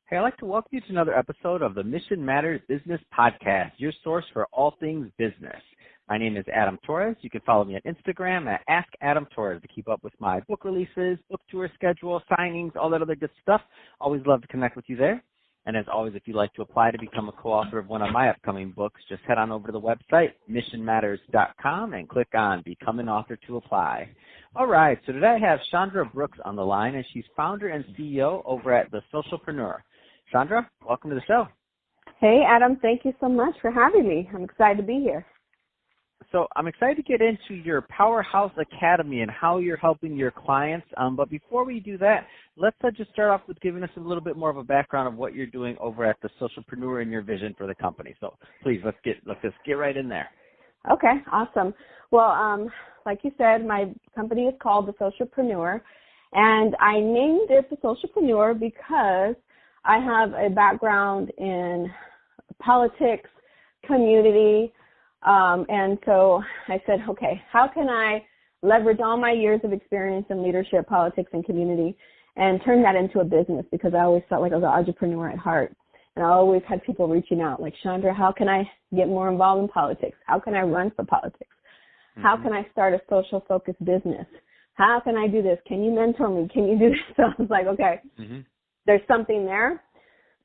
Hey, I'd like to welcome you to another episode of the Mission Matters Business Podcast, your source for all things business. My name is Adam Torres. You can follow me on Instagram at AskAdamTorres to keep up with my book releases, book tour schedule, signings, all that other good stuff. Always love to connect with you there. And as always, if you'd like to apply to become a co-author of one of my upcoming books, just head on over to the website, missionmatters.com, and click on Become an Author to apply. All right, so today I have Chandra Brooks on the line, and she's founder and CEO over at The Socialpreneur. Chandra, welcome to the show. Hey, Adam. Thank you so much for having me. I'm excited to be here. So I'm excited to get into your Powerhouse Academy and how you're helping your clients. But before we do that, let's just start off with giving us a little bit more of a background of what you're doing over at The Socialpreneur and your vision for the company. So please, let's just get right in there. Okay, awesome. Well, like you said, my company is called The Socialpreneur, and I named it The Socialpreneur because I have a background in politics, community, and so I said, okay, how can I leverage all my years of experience in leadership, politics, and community and turn that into a business? Because I always felt like I was an entrepreneur at heart. And I always had people reaching out like, Chandra, how can I get more involved in politics? How can I run for politics? Mm-hmm. How can I start a social-focused business? How can I do this? Can you mentor me? Can you do this? So I was like, okay, There's something there.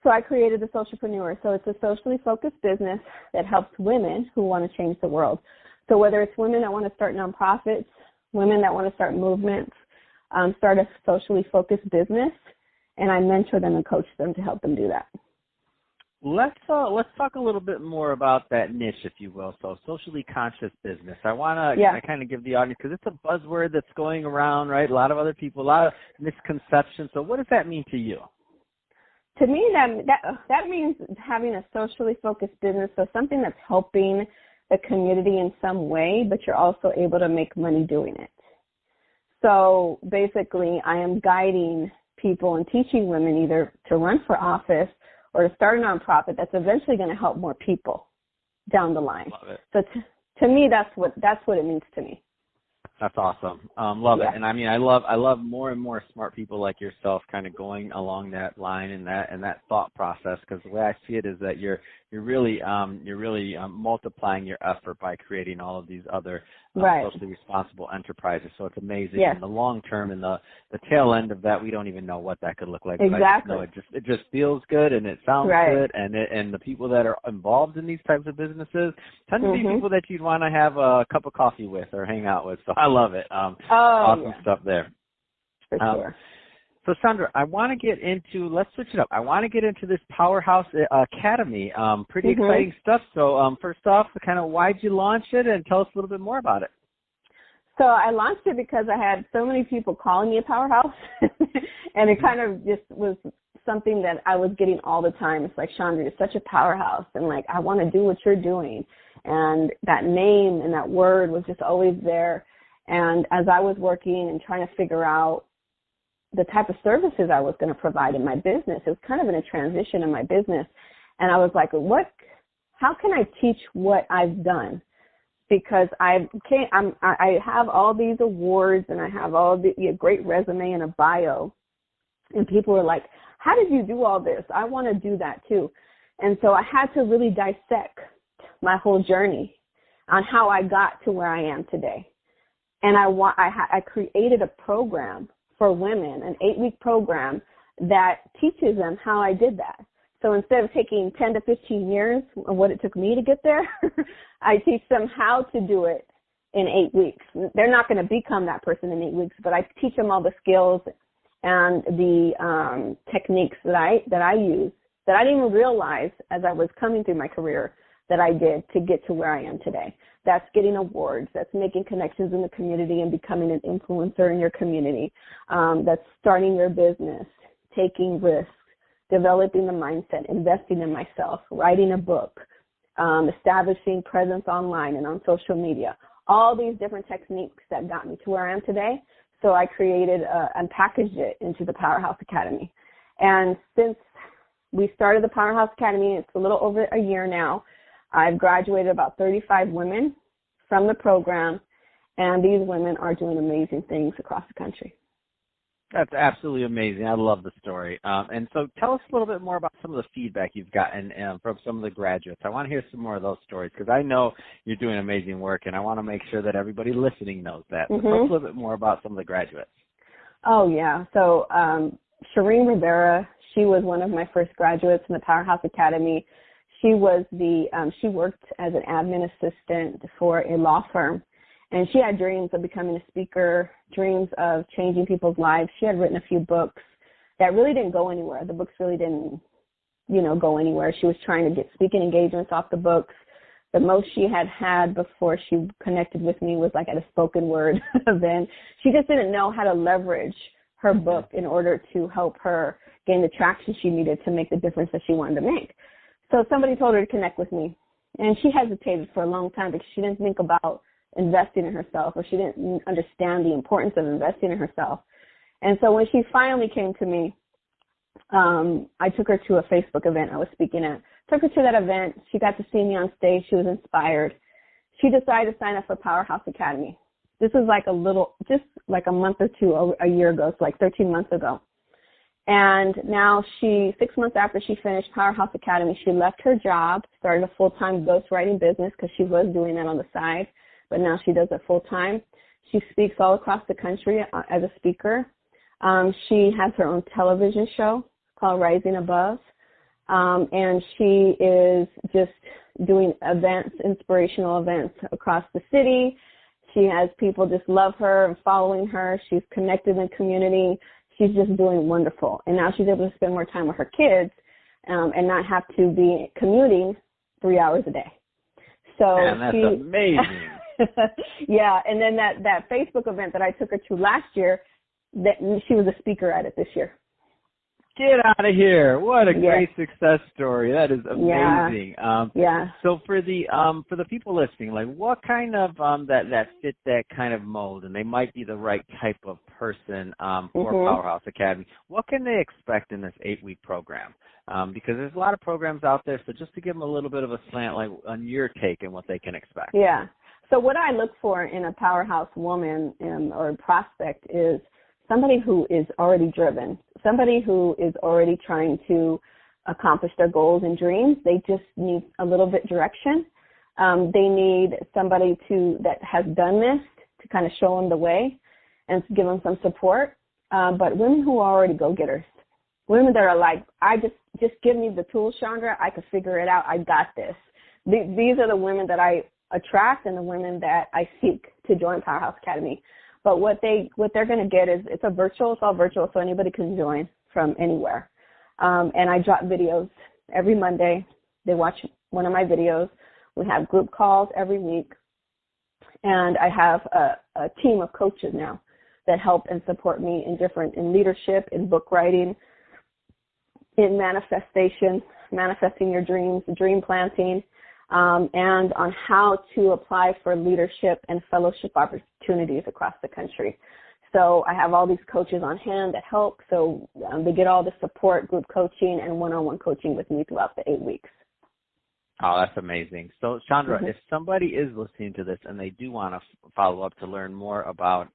So I created The Socialpreneur. So it's a socially focused business that helps women who want to change the world. So whether it's women that want to start nonprofits, women that want to start movements, start a socially focused business, and I mentor them and coach them to help them do that. Let's talk a little bit more about that niche, if you will. So socially conscious business. I want to kind of give the audience, because it's a buzzword that's going around, right? A lot of other people, a lot of misconceptions. So what does that mean to you? To me, that means having a socially focused business, so something that's helping the community in some way, but you're also able to make money doing it. So basically, I am guiding people and teaching women either to run for office or to start a nonprofit that's eventually going to help more people down the line. Love it. So to me, that's what it means to me. That's awesome. Love it. And I mean, I love more and more smart people like yourself kind of going along that line and that thought process, because the way I see it is that you're really multiplying your effort by creating all of these other socially responsible enterprises. So it's amazing. Yes. In the long term and the tail end of that, we don't even know what that could look like. Exactly. But I just know it just feels good and it sounds good, and the people that are involved in these types of businesses tend to be people that you'd want to have a cup of coffee with or hang out with. So I love it. Awesome stuff there. For sure. So, Chandra, I want to get into, let's switch it up. I want to get into this Powerhouse Academy. Pretty exciting stuff. So, first off, kind of why'd you launch it, and tell us a little bit more about it. So I launched it because I had so many people calling me a powerhouse, and it kind of just was something that I was getting all the time. It's like, Chandra, you're such a powerhouse, and like, I want to do what you're doing. And that name and that word was just always there. And as I was working and trying to figure out the type of services I was going to provide in my business, it was kind of in a transition in my business. And I was like, how can I teach what I've done? Because I have all these awards and I have all the great resume and a bio. And people were like, how did you do all this? I want to do that too. And so I had to really dissect my whole journey on how I got to where I am today. And I created a program for women, an 8-week program that teaches them how I did that. So instead of taking 10 to 15 years of what it took me to get there, I teach them how to do it in 8 weeks. They're not going to become that person in 8 weeks, but I teach them all the skills and the techniques that I use that I didn't even realize as I was coming through my career that I did to get to where I am today. That's getting awards. That's making connections in the community and becoming an influencer in your community. That's starting your business, taking risks, developing the mindset, investing in myself, writing a book, establishing presence online and on social media. All these different techniques that got me to where I am today. So I created and packaged it into the Powerhouse Academy. And since we started the Powerhouse Academy, it's a little over a year now, I've graduated about 35 women from the program, and these women are doing amazing things across the country. That's absolutely amazing. I love the story. And so tell us a little bit more about some of the feedback you've gotten from some of the graduates. I want to hear some more of those stories because I know you're doing amazing work, and I want to make sure that everybody listening knows that. So tell us a little bit more about some of the graduates. Oh, yeah. So Shireen Rivera, she was one of my first graduates in the Powerhouse Academy. She was she worked as an admin assistant for a law firm. And she had dreams of becoming a speaker, dreams of changing people's lives. She had written a few books that really didn't go anywhere. The books really didn't, go anywhere. She was trying to get speaking engagements off the books. The most she had before she connected with me was like at a spoken word event. She just didn't know how to leverage her book in order to help her gain the traction she needed to make the difference that she wanted to make. So somebody told her to connect with me. And she hesitated for a long time because she didn't think about investing in herself, or she didn't understand the importance of investing in herself. And so when she finally came to me, I took her to a Facebook event I was speaking at. Took her to that event. She got to see me on stage. She was inspired. She decided to sign up for Powerhouse Academy. This was just like a month or two a year ago, so like 13 months ago. And now 6 months after she finished Powerhouse Academy, she left her job, started a full-time ghostwriting business because she was doing that on the side, but now she does it full-time. She speaks all across the country as a speaker. She has her own television show called Rising Above, and she is just doing events, inspirational events across the city. She has people just love her and following her. She's connected in the community. She's just doing wonderful. And now she's able to spend more time with her kids and not have to be commuting 3 hours a day. So that's amazing. Yeah, and then that Facebook event that I took her to last year, that she was a speaker at it this year. Get out of here! What a great success story. That is amazing. Yeah. So for the people listening, like what kind of that fit that kind of mold, and they might be the right type of person for Powerhouse Academy. What can they expect in this 8-week program? Because there's a lot of programs out there. So just to give them a little bit of a slant, like on your take and what they can expect. Yeah. So what I look for in a powerhouse woman or prospect is somebody who is already driven, somebody who is already trying to accomplish their goals and dreams. They just need a little bit direction. They need somebody that has done this to kind of show them the way and give them some support. But women who are already go-getters, women that are like, I just give me the tools, Chandra. I can figure it out. I got this. These are the women that I attract and the women that I seek to join Powerhouse Academy. But what they're going to get is it's all virtual, so anybody can join from anywhere. And I drop videos every Monday. They watch one of my videos. We have group calls every week. And I have a team of coaches now that help and support me in leadership, in book writing, in manifesting your dreams, dream planting, and on how to apply for leadership and fellowship opportunities across the country. So I have all these coaches on hand that help. So they get all the support, group coaching, and one-on-one coaching with me throughout the 8 weeks. Oh, that's amazing. So, Chandra, if somebody is listening to this and they do want to follow up to learn more about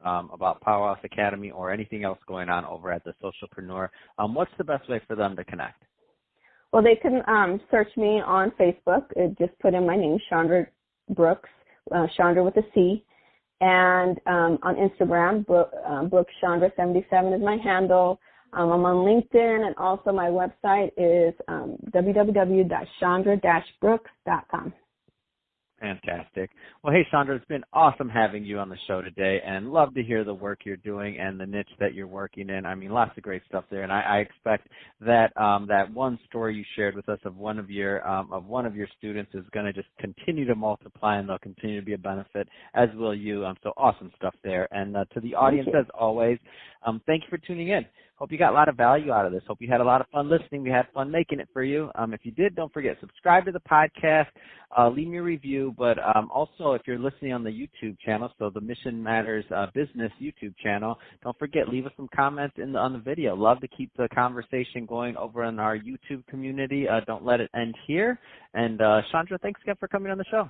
Powerhouse Academy or anything else going on over at the Socialpreneur, what's the best way for them to connect? Well, they can search me on Facebook. Just put in my name, Chandra Brooks, Chandra with a C. And on Instagram, Brooks Chandra 77 is my handle. I'm on LinkedIn, and also my website is www.chandra-brooks.com. Fantastic. Well, hey, Chandra, it's been awesome having you on the show today, and love to hear the work you're doing and the niche that you're working in. I mean, lots of great stuff there, and I expect that that one story you shared with us of one of your students is going to just continue to multiply, and they'll continue to be a benefit, as will you. So awesome stuff there. And to the audience, as always, thank you for tuning in. Hope you got a lot of value out of this. Hope you had a lot of fun listening. We had fun making it for you. If you did, don't forget, subscribe to the podcast, leave me a review, but also if you're listening on the YouTube channel, so the Mission Matters Business YouTube channel, don't forget, leave us some comments on the video. Love to keep the conversation going over in our YouTube community. Don't let it end here. And Chandra, thanks again for coming on the show.